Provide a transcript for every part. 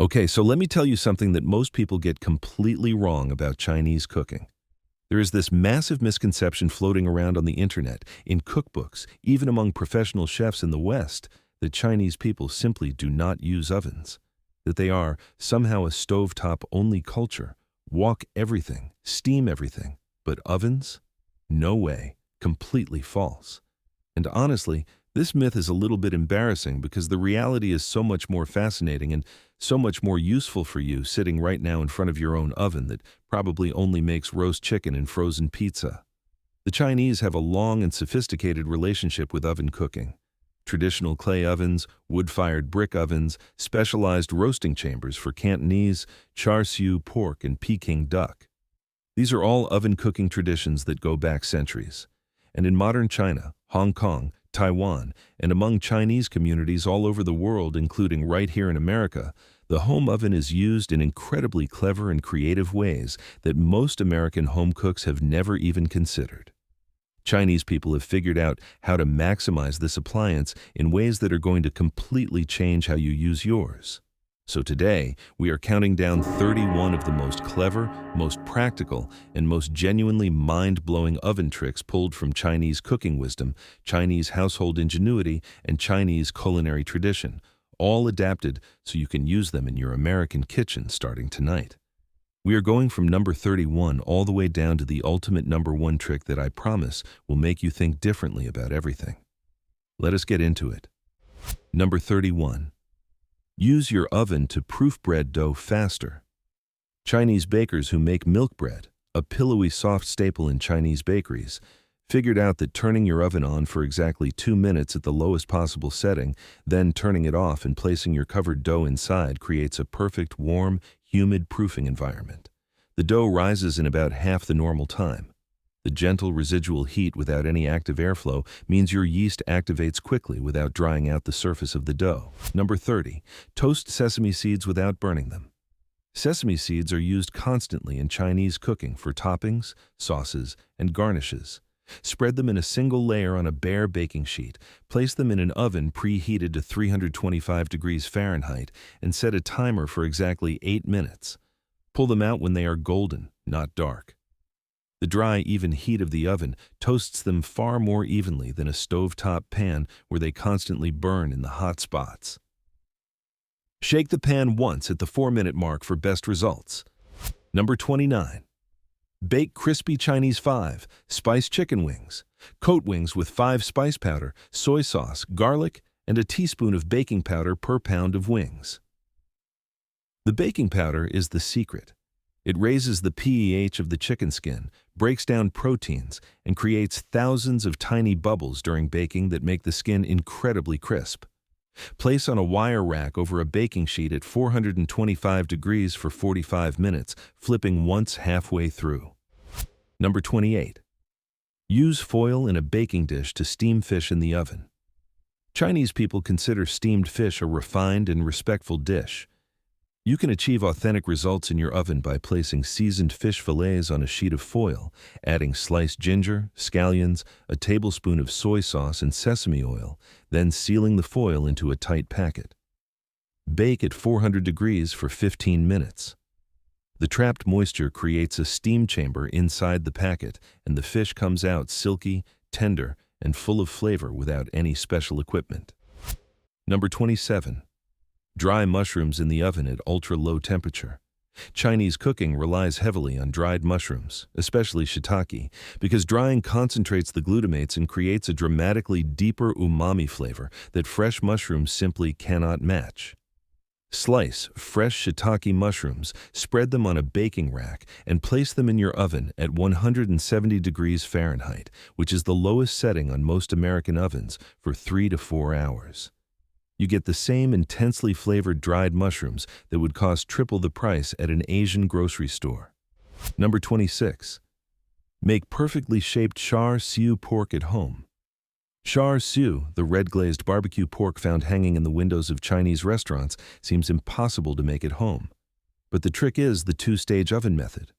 Okay, so let me tell you something that most people get completely wrong about Chinese cooking. There is this massive misconception floating around on the internet, in cookbooks, even among professional chefs in the West, that Chinese people simply do not use ovens, that they are somehow a stovetop-only culture, wok everything, steam everything. But ovens? No way. Completely false. And honestly, this myth is a little bit embarrassing because the reality is so much more fascinating and so much more useful for you sitting right now in front of your own oven that probably only makes roast chicken and frozen pizza. The Chinese have a long and sophisticated relationship with oven cooking. Traditional clay ovens, wood-fired brick ovens, specialized roasting chambers for Cantonese, char siu pork, and Peking duck. These are all oven cooking traditions that go back centuries. And in modern China, Hong Kong, Taiwan, and among Chinese communities all over the world, including right here in America, the home oven is used in incredibly clever and creative ways that most American home cooks have never even considered. Chinese people have figured out how to maximize this appliance in ways that are going to completely change how you use yours. So today, we are counting down 31 of the most clever, most practical, and most genuinely mind-blowing oven tricks pulled from Chinese cooking wisdom, Chinese household ingenuity, and Chinese culinary tradition, all adapted so you can use them in your American kitchen starting tonight. We are going from number 31 all the way down to the ultimate number 1 trick that I promise will make you think differently about everything. Let us get into it. Number 31. Use your oven to proof bread dough faster. Chinese bakers who make milk bread, a pillowy soft staple in Chinese bakeries, figured out that turning your oven on for exactly 2 minutes at the lowest possible setting, then turning it off and placing your covered dough inside creates a perfect, warm, humid proofing environment. The dough rises in about half the normal time. The gentle residual heat without any active airflow means your yeast activates quickly without drying out the surface of the dough. Number 30. Toast sesame seeds without burning them. Sesame seeds are used constantly in Chinese cooking for toppings, sauces, and garnishes. Spread them in a single layer on a bare baking sheet, place them in an oven preheated to 325 degrees Fahrenheit, and set a timer for exactly 8 minutes. Pull them out when they are golden, not dark. The dry, even heat of the oven toasts them far more evenly than a stovetop pan where they constantly burn in the hot spots. Shake the pan once at the 4-minute mark for best results. Number 29. Bake crispy Chinese 5 spice chicken wings. Coat wings with 5 spice powder, soy sauce, garlic, and a teaspoon of baking powder per pound of wings. The baking powder is the secret. It raises the pH of the chicken skin, breaks down proteins, and creates thousands of tiny bubbles during baking that make the skin incredibly crisp. Place on a wire rack over a baking sheet at 425 degrees for 45 minutes, flipping once halfway through. Number 28. Use foil in a baking dish to steam fish in the oven. Chinese people consider steamed fish a refined and respectful dish. You can achieve authentic results in your oven by placing seasoned fish fillets on a sheet of foil, adding sliced ginger, scallions, a tablespoon of soy sauce, and sesame oil, then sealing the foil into a tight packet. Bake at 400 degrees for 15 minutes. The trapped moisture creates a steam chamber inside the packet, and the fish comes out silky, tender, and full of flavor without any special equipment. Number 27. Dry mushrooms in the oven at ultra-low temperature. Chinese cooking relies heavily on dried mushrooms, especially shiitake, because drying concentrates the glutamates and creates a dramatically deeper umami flavor that fresh mushrooms simply cannot match. Slice fresh shiitake mushrooms, spread them on a baking rack, and place them in your oven at 170 degrees Fahrenheit, which is the lowest setting on most American ovens, for 3 to 4 hours. You get the same intensely flavored dried mushrooms that would cost triple the price at an Asian grocery store. Number 26. Make perfectly shaped char siu pork at home. Char siu, the red-glazed barbecue pork found hanging in the windows of Chinese restaurants, seems impossible to make at home. But the trick is the 2-stage oven method.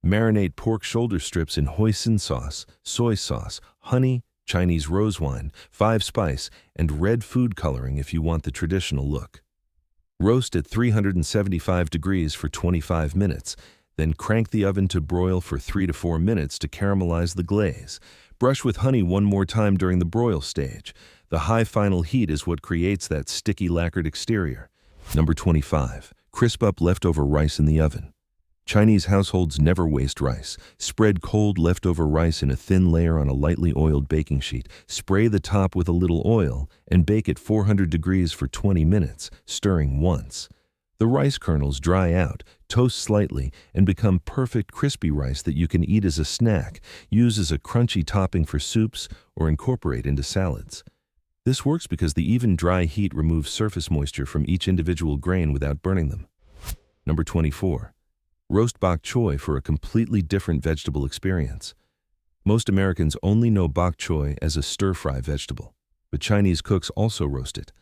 Marinate pork shoulder strips in hoisin sauce, soy sauce, honey, Chinese rose wine, 5-spice, and red food coloring if you want the traditional look. Roast at 375 degrees for 25 minutes, then crank the oven to broil for 3 to 4 minutes to caramelize the glaze. Brush with honey one more time during the broil stage. The high final heat is what creates that sticky lacquered exterior. Number 25. Crisp up leftover rice in the oven. Chinese households never waste rice. Spread cold leftover rice in a thin layer on a lightly oiled baking sheet. Spray the top with a little oil and bake at 400 degrees for 20 minutes, stirring once. The rice kernels dry out, toast slightly, and become perfect crispy rice that you can eat as a snack, use as a crunchy topping for soups, or incorporate into salads. This works because the even dry heat removes surface moisture from each individual grain without burning them. Number 24. Roast bok choy for a completely different vegetable experience. Most Americans only know bok choy as a stir-fry vegetable, but Chinese cooks also roast it.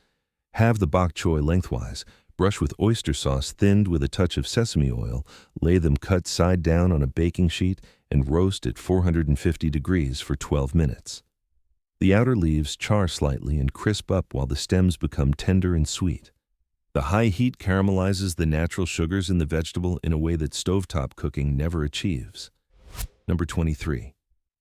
Halve the bok choy lengthwise, brush with oyster sauce thinned with a touch of sesame oil, lay them cut side down on a baking sheet, and roast at 450 degrees for 12 minutes. The outer leaves char slightly and crisp up while the stems become tender and sweet. The high heat caramelizes the natural sugars in the vegetable in a way that stovetop cooking never achieves. Number 23.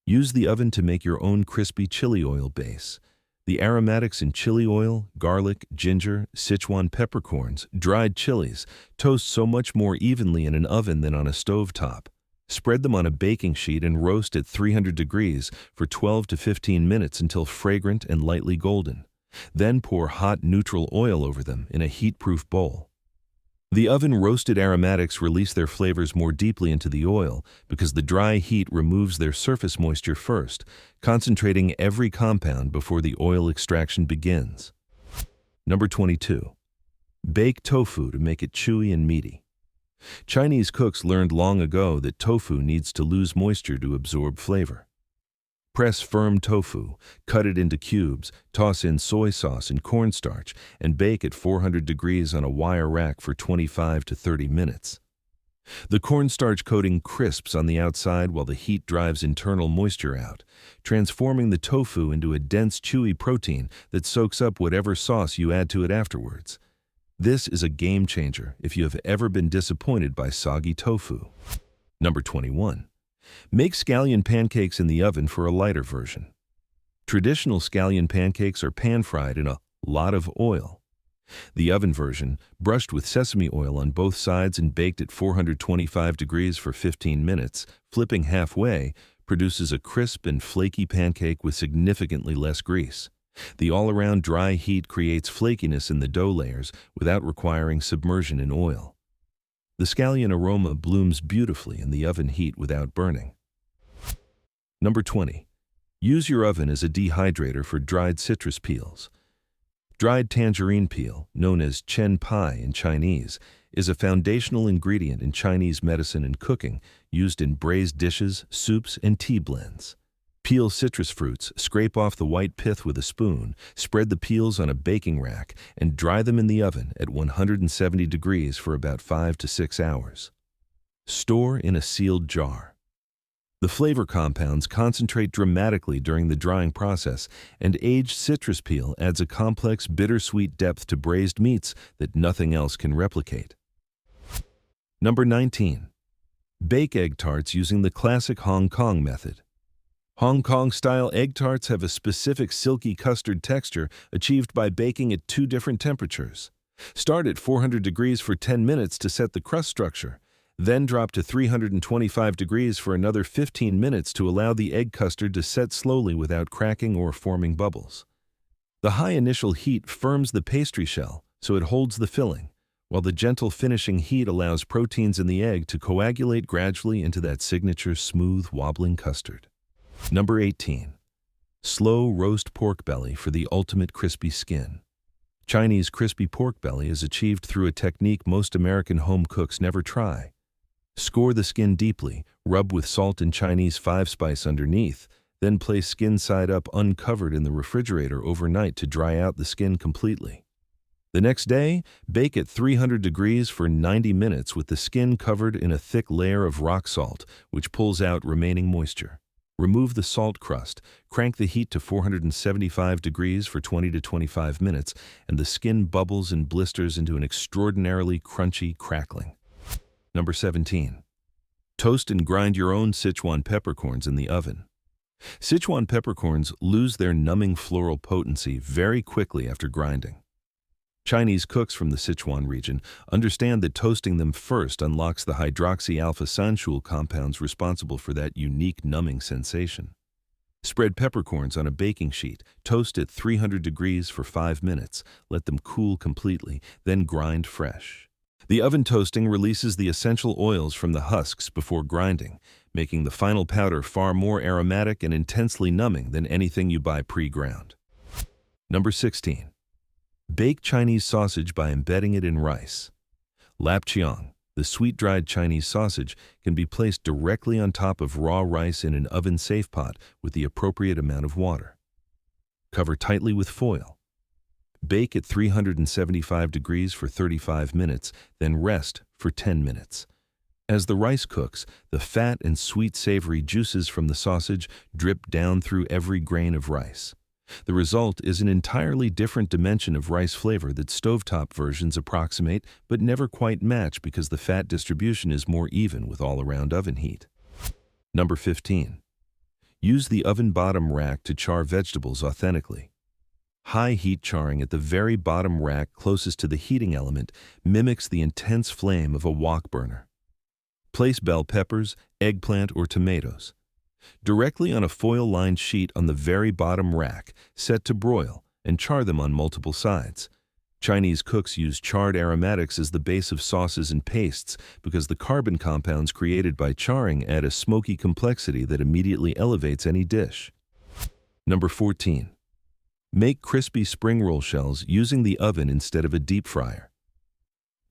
Use the oven to make your own crispy chili oil base. The aromatics in chili oil, garlic, ginger, Sichuan peppercorns, dried chilies toast so much more evenly in an oven than on a stovetop. Spread them on a baking sheet and roast at 300 degrees for 12 to 15 minutes until fragrant and lightly golden. Then pour hot neutral oil over them in a heat-proof bowl. The oven-roasted aromatics release their flavors more deeply into the oil because the dry heat removes their surface moisture first, concentrating every compound before the oil extraction begins. Number 22. Bake tofu to make it chewy and meaty. Chinese cooks learned long ago that tofu needs to lose moisture to absorb flavor. Press firm tofu, cut it into cubes, toss in soy sauce and cornstarch, and bake at 400 degrees on a wire rack for 25 to 30 minutes. The cornstarch coating crisps on the outside while the heat drives internal moisture out, transforming the tofu into a dense, chewy protein that soaks up whatever sauce you add to it afterwards. This is a game changer if you have ever been disappointed by soggy tofu. Number 21. Make scallion pancakes in the oven for a lighter version. Traditional scallion pancakes are pan-fried in a lot of oil. The oven version, brushed with sesame oil on both sides and baked at 425 degrees for 15 minutes, flipping halfway, produces a crisp and flaky pancake with significantly less grease. The all-around dry heat creates flakiness in the dough layers without requiring submersion in oil. The scallion aroma blooms beautifully in the oven heat without burning. Number 20. Use your oven as a dehydrator for dried citrus peels. Dried tangerine peel, known as chen pai in Chinese, is a foundational ingredient in Chinese medicine and cooking, used in braised dishes, soups, and tea blends. Peel citrus fruits, scrape off the white pith with a spoon, spread the peels on a baking rack, and dry them in the oven at 170 degrees for about 5 to 6 hours. Store in a sealed jar. The flavor compounds concentrate dramatically during the drying process, and aged citrus peel adds a complex, bittersweet depth to braised meats that nothing else can replicate. Number 19. Bake egg tarts using the classic Hong Kong method. Hong Kong-style egg tarts have a specific silky custard texture achieved by baking at 2 different temperatures. Start at 400 degrees for 10 minutes to set the crust structure. Then drop to 325 degrees for another 15 minutes to allow the egg custard to set slowly without cracking or forming bubbles. The high initial heat firms the pastry shell so it holds the filling, while the gentle finishing heat allows proteins in the egg to coagulate gradually into that signature smooth, wobbling custard. Number 18. Slow roast pork belly for the ultimate crispy skin. Chinese crispy pork belly is achieved through a technique most American home cooks never try. Score the skin deeply, rub with salt and Chinese 5-spice underneath, then place skin side up uncovered in the refrigerator overnight to dry out the skin completely. The next day, bake at 300 degrees for 90 minutes with the skin covered in a thick layer of rock salt, which pulls out remaining moisture. Remove the salt crust, crank the heat to 475 degrees for 20 to 25 minutes, and the skin bubbles and blisters into an extraordinarily crunchy crackling. Number 17. Toast and grind your own Sichuan peppercorns in the oven. Sichuan peppercorns lose their numbing floral potency very quickly after grinding. Chinese cooks from the Sichuan region understand that toasting them first unlocks the hydroxy-alpha-sanshul compounds responsible for that unique numbing sensation. Spread peppercorns on a baking sheet, toast at 300 degrees for 5 minutes, let them cool completely, then grind fresh. The oven toasting releases the essential oils from the husks before grinding, making the final powder far more aromatic and intensely numbing than anything you buy pre-ground. Number 16. Bake Chinese sausage by embedding it in rice. Lapcheong, the sweet-dried Chinese sausage, can be placed directly on top of raw rice in an oven-safe pot with the appropriate amount of water. Cover tightly with foil. Bake at 375 degrees for 35 minutes, then rest for 10 minutes. As the rice cooks, the fat and sweet savory juices from the sausage drip down through every grain of rice. The result is an entirely different dimension of rice flavor that stovetop versions approximate but never quite match because the fat distribution is more even with all-around oven heat. Number 15. Use the oven bottom rack to char vegetables authentically. High heat charring at the very bottom rack closest to the heating element mimics the intense flame of a wok burner. Place bell peppers, eggplant, or tomatoes directly on a foil-lined sheet on the very bottom rack, set to broil, and char them on multiple sides. Chinese cooks use charred aromatics as the base of sauces and pastes because the carbon compounds created by charring add a smoky complexity that immediately elevates any dish. Number 14. Make crispy spring roll shells using the oven instead of a deep fryer.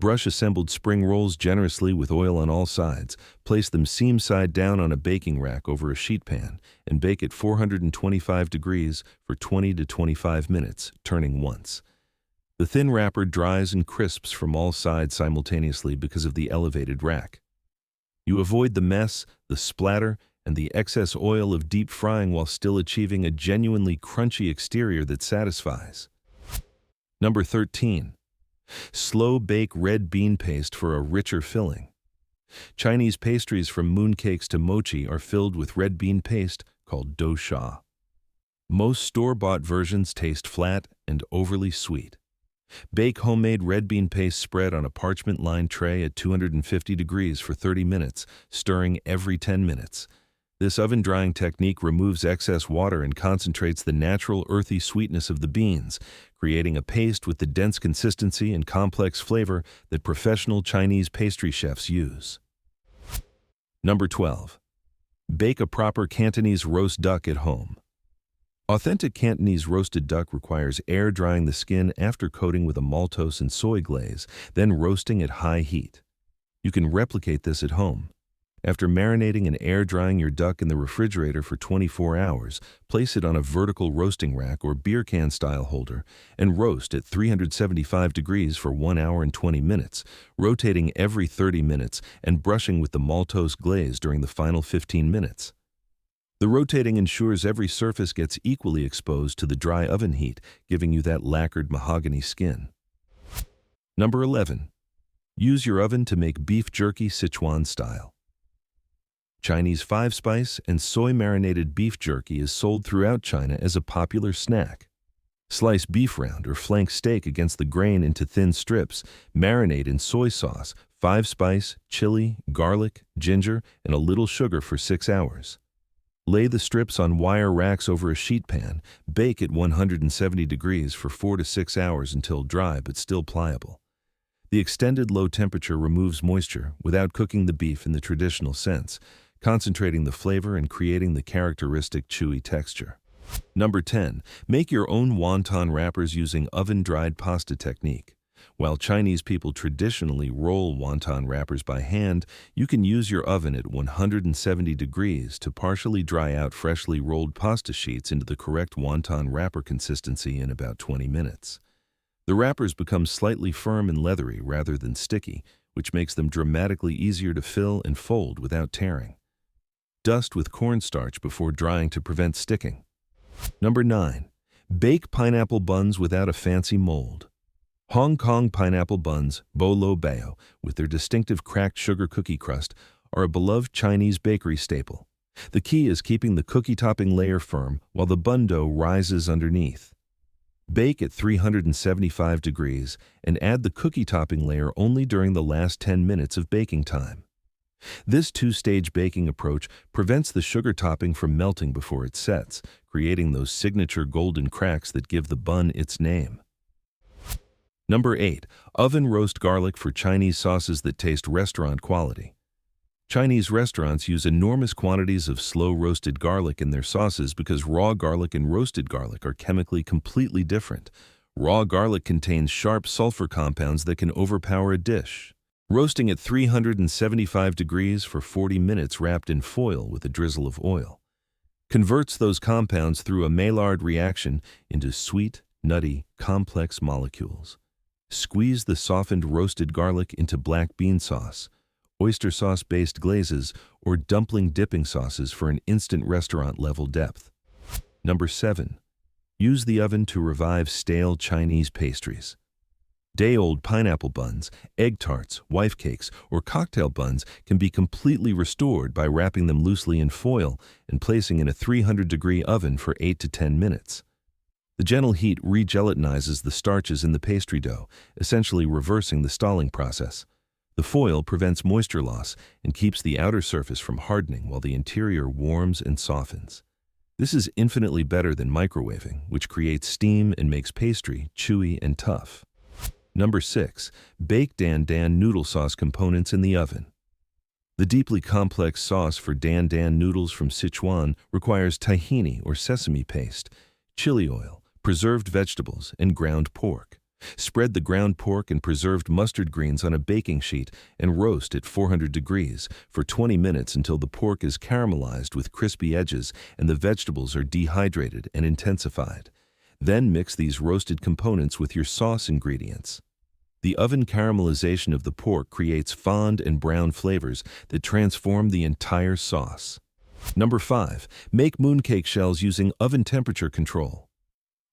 Brush assembled spring rolls generously with oil on all sides, place them seam side down on a baking rack over a sheet pan, and bake at 425 degrees for 20 to 25 minutes, turning once. The thin wrapper dries and crisps from all sides simultaneously because of the elevated rack. You avoid the mess, the splatter, and the excess oil of deep frying while still achieving a genuinely crunchy exterior that satisfies. Number 13. Slow bake red bean paste for a richer filling. Chinese pastries from mooncakes to mochi are filled with red bean paste called douxia. Most store-bought versions taste flat and overly sweet. Bake homemade red bean paste spread on a parchment-lined tray at 250 degrees for 30 minutes, stirring every 10 minutes. This oven-drying technique removes excess water and concentrates the natural earthy sweetness of the beans, creating a paste with the dense consistency and complex flavor that professional Chinese pastry chefs use. Number 12. Bake a proper Cantonese roast duck at home. Authentic Cantonese roasted duck requires air-drying the skin after coating with a maltose and soy glaze, then roasting at high heat. You can replicate this at home. After marinating and air-drying your duck in the refrigerator for 24 hours, place it on a vertical roasting rack or beer can-style holder and roast at 375 degrees for 1 hour and 20 minutes, rotating every 30 minutes and brushing with the maltose glaze during the final 15 minutes. The rotating ensures every surface gets equally exposed to the dry oven heat, giving you that lacquered mahogany skin. Number 11. Use your oven to make beef jerky Sichuan style. Chinese 5-spice and soy-marinated beef jerky is sold throughout China as a popular snack. Slice beef round or flank steak against the grain into thin strips, marinate in soy sauce, 5-spice, chili, garlic, ginger, and a little sugar for 6 hours. Lay the strips on wire racks over a sheet pan, bake at 170 degrees for 4 to 6 hours until dry but still pliable. The extended low temperature removes moisture without cooking the beef in the traditional sense, concentrating the flavor and creating the characteristic chewy texture. Number 10. Make your own wonton wrappers using oven-dried pasta technique. While Chinese people traditionally roll wonton wrappers by hand, you can use your oven at 170 degrees to partially dry out freshly rolled pasta sheets into the correct wonton wrapper consistency in about 20 minutes. The wrappers become slightly firm and leathery rather than sticky, which makes them dramatically easier to fill and fold without tearing. Dust with cornstarch before drying to prevent sticking. Number 9. Bake pineapple buns without a fancy mold. Hong Kong pineapple buns, bo lo bao, with their distinctive cracked sugar cookie crust, are a beloved Chinese bakery staple. The key is keeping the cookie topping layer firm while the bun dough rises underneath. Bake at 375 degrees and add the cookie topping layer only during the last 10 minutes of baking time. This two-stage baking approach prevents the sugar topping from melting before it sets, creating those signature golden cracks that give the bun its name. Number 8. Oven roast garlic for Chinese sauces that taste restaurant quality. Chinese restaurants use enormous quantities of slow-roasted garlic in their sauces because raw garlic and roasted garlic are chemically completely different. Raw garlic contains sharp sulfur compounds that can overpower a dish. Roasting at 375 degrees for 40 minutes wrapped in foil with a drizzle of oil converts those compounds through a Maillard reaction into sweet, nutty, complex molecules. Squeeze the softened roasted garlic into black bean sauce, oyster sauce-based glazes, or dumpling dipping sauces for an instant restaurant-level depth. Number 7. Use the oven to revive stale Chinese pastries. Day-old pineapple buns, egg tarts, wife cakes, or cocktail buns can be completely restored by wrapping them loosely in foil and placing in a 300-degree oven for 8 to 10 minutes. The gentle heat re-gelatinizes the starches in the pastry dough, essentially reversing the stalling process. The foil prevents moisture loss and keeps the outer surface from hardening while the interior warms and softens. This is infinitely better than microwaving, which creates steam and makes pastry chewy and tough. Number 6. Bake Dan Dan noodle sauce components in the oven. The deeply complex sauce for Dan Dan noodles from Sichuan requires tahini or sesame paste, chili oil, preserved vegetables, and ground pork. Spread the ground pork and preserved mustard greens on a baking sheet and roast at 400 degrees for 20 minutes until the pork is caramelized with crispy edges and the vegetables are dehydrated and intensified. Then mix these roasted components with your sauce ingredients. The oven caramelization of the pork creates fond and brown flavors that transform the entire sauce. Number 5. Make mooncake shells using oven temperature control.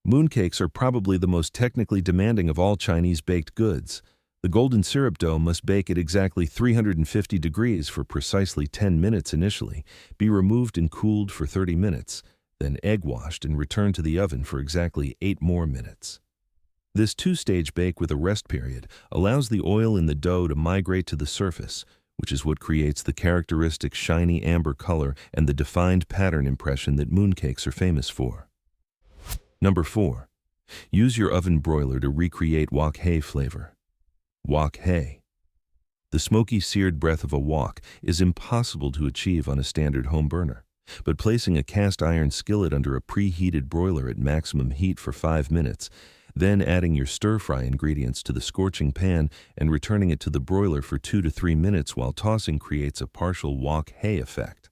Mooncakes are probably the most technically demanding of all Chinese baked goods. The golden syrup dough must bake at exactly 350 degrees for precisely 10 minutes initially, be removed and cooled for 30 minutes, then egg washed and returned to the oven for exactly 8 more minutes. This two-stage bake with a rest period allows the oil in the dough to migrate to the surface, which is what creates the characteristic shiny amber color and the defined pattern impression that mooncakes are famous for. Number 4. Use your oven broiler to recreate wok hei flavor. Wok hei. The smoky seared breath of a wok is impossible to achieve on a standard home burner, but placing a cast iron skillet under a preheated broiler at maximum heat for 5 minutes, then adding your stir-fry ingredients to the scorching pan and returning it to the broiler for 2 to 3 minutes while tossing creates a partial wok hei effect.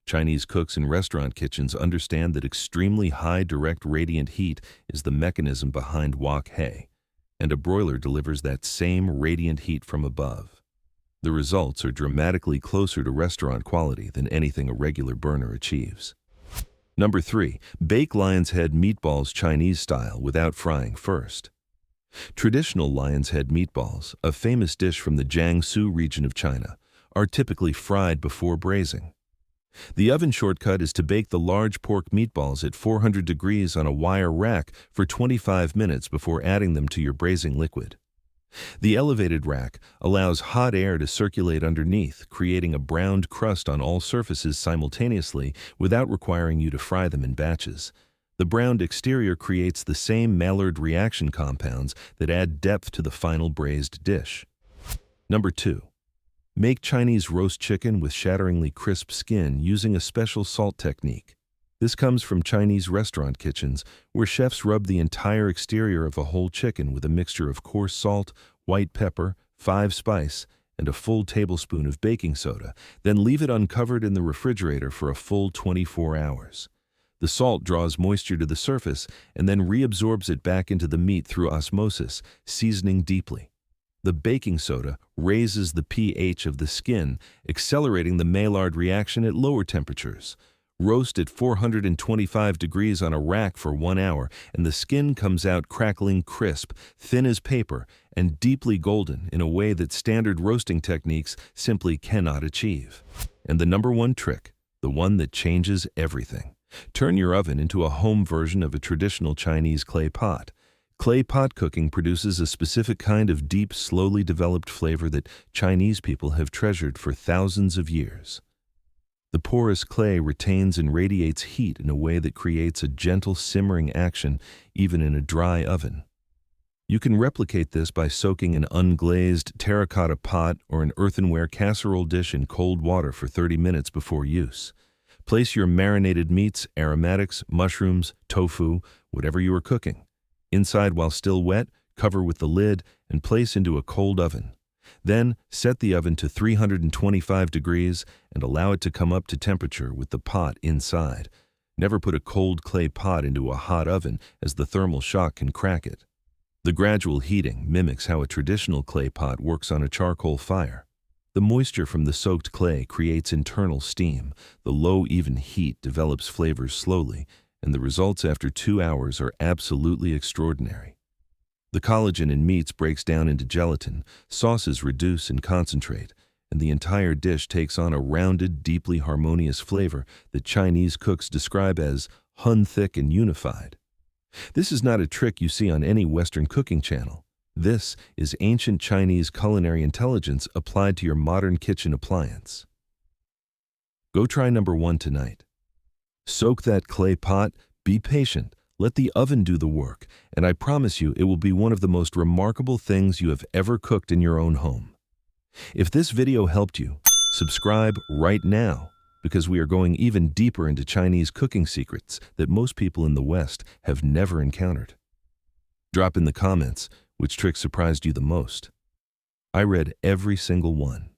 Chinese cooks in restaurant kitchens understand that extremely high direct radiant heat is the mechanism behind wok hei, and a broiler delivers that same radiant heat from above. The results are dramatically closer to restaurant quality than anything a regular burner achieves. Number 3. Bake lion's head meatballs Chinese style without frying first. Traditional lion's head meatballs, a famous dish from the Jiangsu region of China, are typically fried before braising. The oven shortcut is to bake the large pork meatballs at 400 degrees on a wire rack for 25 minutes before adding them to your braising liquid. The elevated rack allows hot air to circulate underneath, creating a browned crust on all surfaces simultaneously without requiring you to fry them in batches. The browned exterior creates the same Maillard reaction compounds that add depth to the final braised dish. Number 2. Make Chinese roast chicken with shatteringly crisp skin using a special salt technique. This comes from Chinese restaurant kitchens, where chefs rub the entire exterior of a whole chicken with a mixture of coarse salt, white pepper, 5-spice, and a full tablespoon of baking soda, then leave it uncovered in the refrigerator for a full 24 hours. The salt draws moisture to the surface and then reabsorbs it back into the meat through osmosis, seasoning deeply. The baking soda raises the pH of the skin, accelerating the Maillard reaction at lower temperatures. Roast at 425 degrees on a rack for 1 hour, and the skin comes out crackling crisp, thin as paper, and deeply golden in a way that standard roasting techniques simply cannot achieve. And the number one trick, the one that changes everything. Turn your oven into a home version of a traditional Chinese clay pot. Clay pot cooking produces a specific kind of deep, slowly developed flavor that Chinese people have treasured for thousands of years. The porous clay retains and radiates heat in a way that creates a gentle simmering action even in a dry oven. You can replicate this by soaking an unglazed terracotta pot or an earthenware casserole dish in cold water for 30 minutes before use. Place your marinated meats, aromatics, mushrooms, tofu, whatever you are cooking. Inside while still wet, cover with the lid and place into a cold oven. Then, set the oven to 325 degrees and allow it to come up to temperature with the pot inside. Never put a cold clay pot into a hot oven, as the thermal shock can crack it. The gradual heating mimics how a traditional clay pot works on a charcoal fire. The moisture from the soaked clay creates internal steam. The low, even heat develops flavors slowly, and the results after 2 hours are absolutely extraordinary. The collagen in meats breaks down into gelatin, sauces reduce and concentrate, and the entire dish takes on a rounded, deeply harmonious flavor that Chinese cooks describe as hun thick and unified. This is not a trick you see on any Western cooking channel. This is ancient Chinese culinary intelligence applied to your modern kitchen appliance. Go try number 1 tonight. Soak that clay pot, be patient, let the oven do the work, and I promise you it will be one of the most remarkable things you have ever cooked in your own home. If this video helped you, subscribe right now, because we are going even deeper into Chinese cooking secrets that most people in the West have never encountered. Drop in the comments which trick surprised you the most. I read every single one.